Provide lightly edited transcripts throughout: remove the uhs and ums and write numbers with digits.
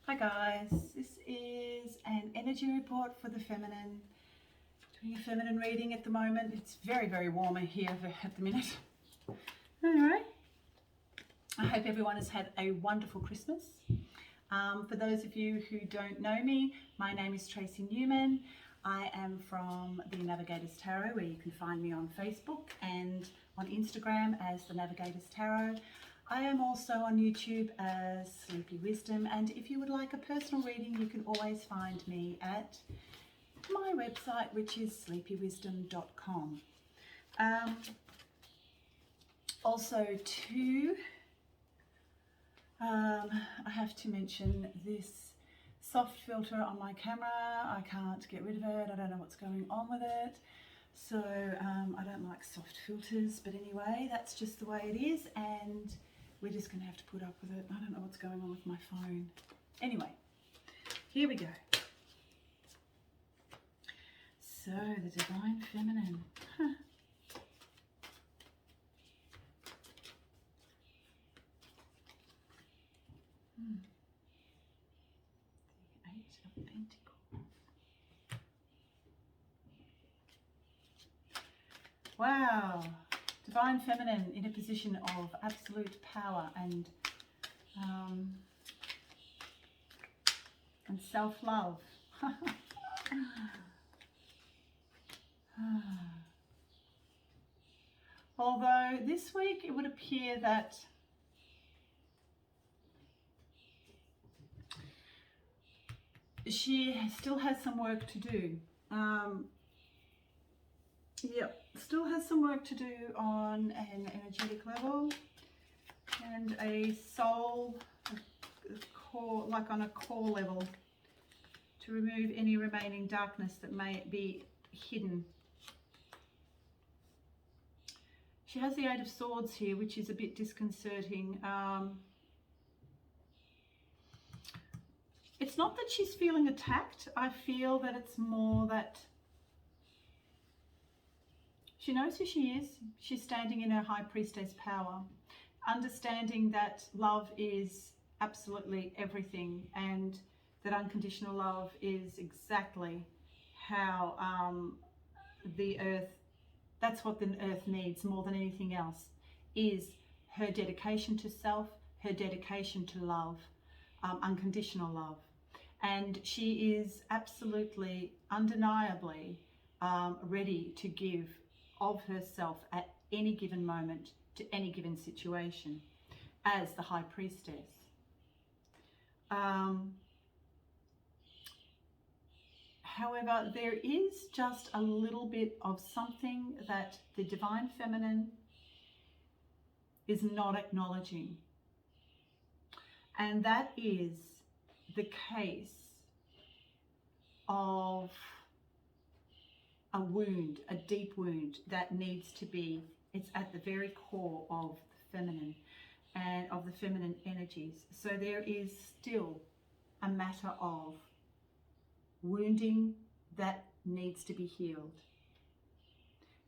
Hi guys, this is an energy report for the feminine. Doing a feminine reading at the moment. It's very, very warm here at the minute. Anyway, I hope everyone has had a wonderful Christmas. For those of you who don't know me, my name is Tracy Newman. I am from the Navigators Tarot, where you can find me on Facebook and on Instagram as the Navigators Tarot. I am also on YouTube as Sleepy Wisdom, and if you would like a personal reading, you can always find me at my website, which is sleepywisdom.com. Also too, I have to mention this soft filter on my camera. I can't get rid of it. I don't know what's going on with it. So I don't like soft filters, but anyway, that's just the way it is, and we're just going to have to put up with it. I don't know what's going on with my phone. Anyway, here we go. So, the Divine Feminine. The Eight of Pentacles. Wow. Divine Feminine in a position of absolute power and self-love. Although this week it would appear that she still has some work to do. Still has some work to do on an energetic level and a soul, a core, like on a core level, to remove any remaining darkness that may be hidden. She has the Eight of Swords here, which is a bit disconcerting. It's not that she's feeling attacked. I feel that it's more that she knows who she is. She's standing in her High Priestess power, understanding that love is absolutely everything, and that unconditional love is exactly how the earth, that's what the earth needs more than anything else, is her dedication to self, her dedication to love, unconditional love. And she is absolutely, undeniably ready to give of herself at any given moment to any given situation as the High Priestess. However, there is just a little bit of something that the Divine Feminine is not acknowledging. And that is the case of a wound, a deep wound that needs to be, it's at the very core of the feminine and of the feminine energies. So there is still a matter of wounding that needs to be healed.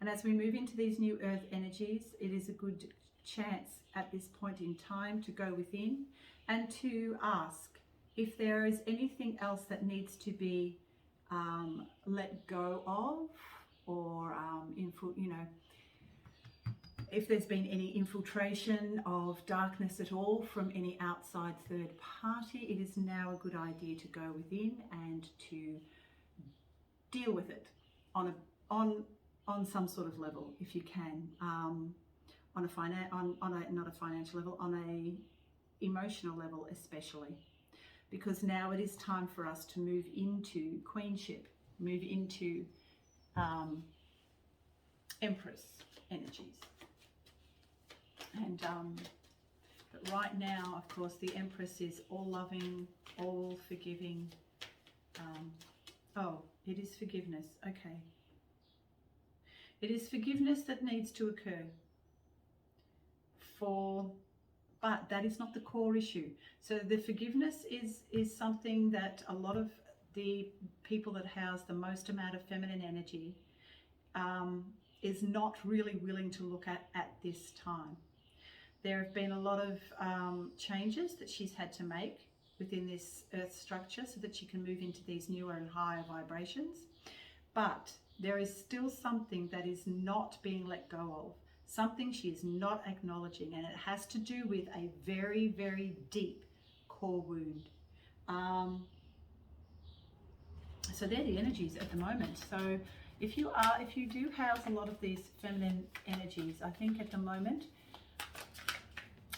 And as we move into these new earth energies, it is a good chance at this point in time to go within and to ask if there is anything else that needs to be let go of, or if there's been any infiltration of darkness at all from any outside third party, it is now a good idea to go within and to deal with it on some sort of level, if you can, on a not a financial level, on a emotional level especially. Because now it is time for us to move into queenship, move into Empress energies. And but right now, of course, the Empress is all loving, all forgiving. Oh, it is forgiveness. Okay. It is forgiveness that needs to occur. But that is not the core issue. So the forgiveness is something that a lot of the people that house the most amount of feminine energy is not really willing to look at this time. There have been a lot of changes that she's had to make within this earth structure so that she can move into these newer and higher vibrations. But there is still something that is not being let go of, something she is not acknowledging, and it has to do with a very, very deep core wound. So they're the energies at the moment. So if you do house a lot of these feminine energies, I think at the moment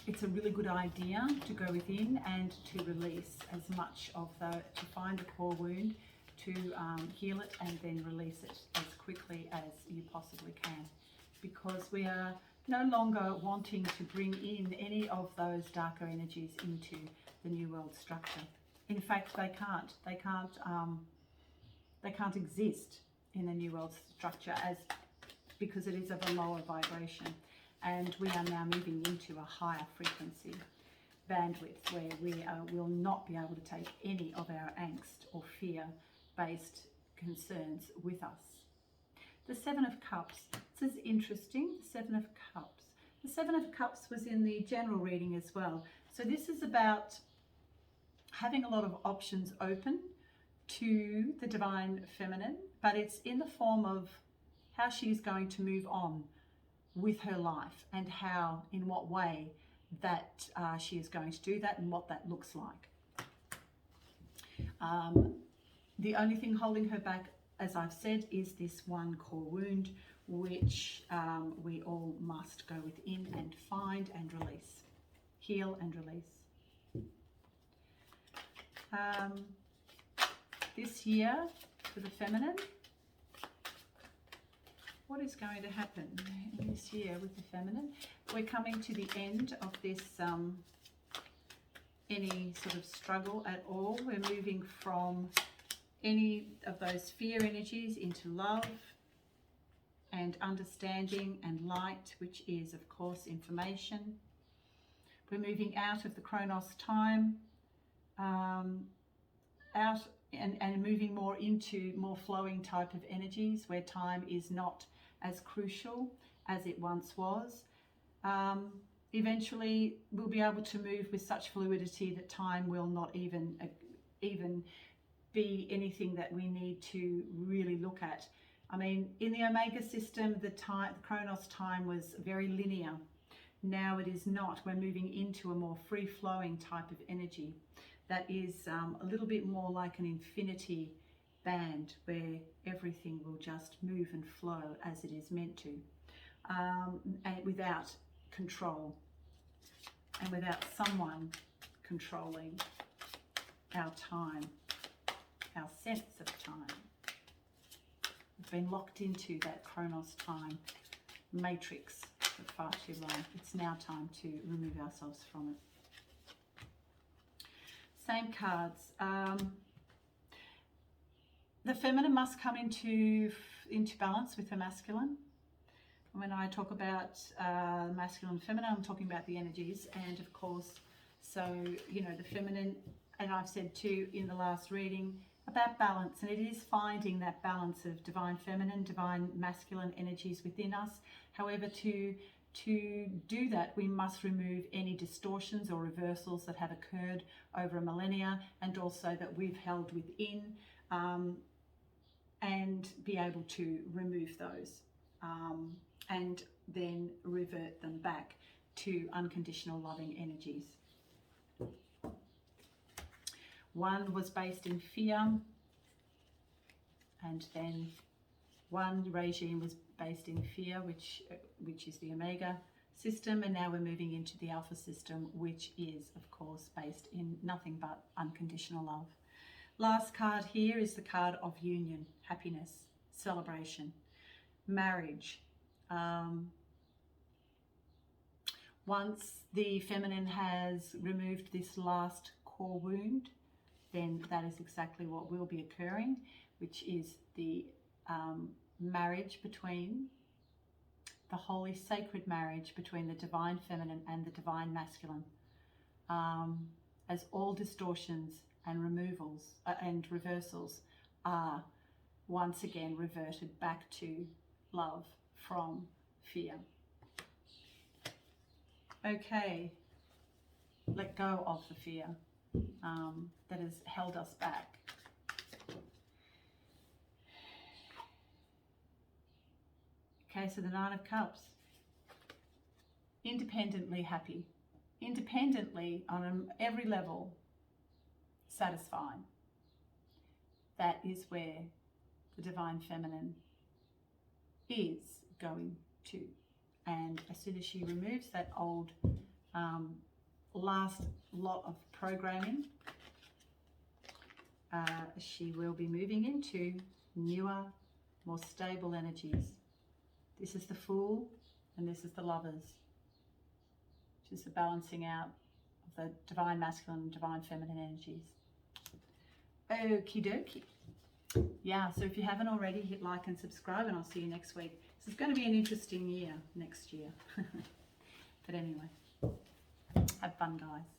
it's a really good idea to go within and to release as much of to find the core wound, to heal it and then release it as quickly as you possibly can, because we are no longer wanting to bring in any of those darker energies into the New World structure. In fact, they can't exist in the New World structure because it is of a lower vibration. And we are now moving into a higher frequency bandwidth where we will not be able to take any of our angst or fear-based concerns with us. The Seven of Cups. This is interesting, the Seven of Cups. The Seven of Cups was in the general reading as well. So this is about having a lot of options open to the Divine Feminine, but it's in the form of how she's going to move on with her life and in what way that she is going to do that and what that looks like. The only thing holding her back, as I've said, is this one core wound, which we all must go within and find and release, heal and release. This year for the feminine, what is going to happen in this year with the feminine? We're coming to the end of this, any sort of struggle at all. We're moving from any of those fear energies into love and understanding and light, which is, of course, information. We're moving out of the Chronos time, out and moving more into more flowing type of energies where time is not as crucial as it once was. Eventually we'll be able to move with such fluidity that time will not even be anything that we need to really look at. I mean, in the Omega system, the Chronos time was very linear. Now it is not. We're moving into a more free-flowing type of energy that is a little bit more like an infinity band where everything will just move and flow as it is meant to, and without control and without someone controlling our time, our sense of time. We've been locked into that Chronos time matrix for far too long. It's now time to remove ourselves from it. Same cards. The feminine must come into balance with the masculine. When I talk about masculine and feminine, I'm talking about the energies, and of course, so you know, the feminine, and I've said too in the last reading about balance, and it is finding that balance of divine feminine, divine masculine energies within us. However, to do that, we must remove any distortions or reversals that have occurred over a millennia, and also that we've held within, and be able to remove those, and then revert them back to unconditional loving energies. One was based in fear, and then one regime was based in fear, which is the Omega system, and now we're moving into the Alpha system, which is, of course, based in nothing but unconditional love. Last card here is the card of union, happiness, celebration, marriage. Once the feminine has removed this last core wound, then that is exactly what will be occurring, which is the marriage between the holy sacred marriage between the divine feminine and the divine masculine, as all distortions and removals and reversals are once again reverted back to love from fear. Okay, let go of the fear that has held us back. Okay, so the Nine of Cups. Independently happy. Independently on every level satisfied. That is where the Divine Feminine is going to. And as soon as she removes that old last lot of programming, she will be moving into newer, more stable energies. This is the Fool and this is the Lovers, which is the balancing out of the Divine Masculine and Divine Feminine energies. Okie dokie. Yeah, so if you haven't already, hit like and subscribe, and I'll see you next week. This is going to be an interesting year next year. But anyway, have fun, guys.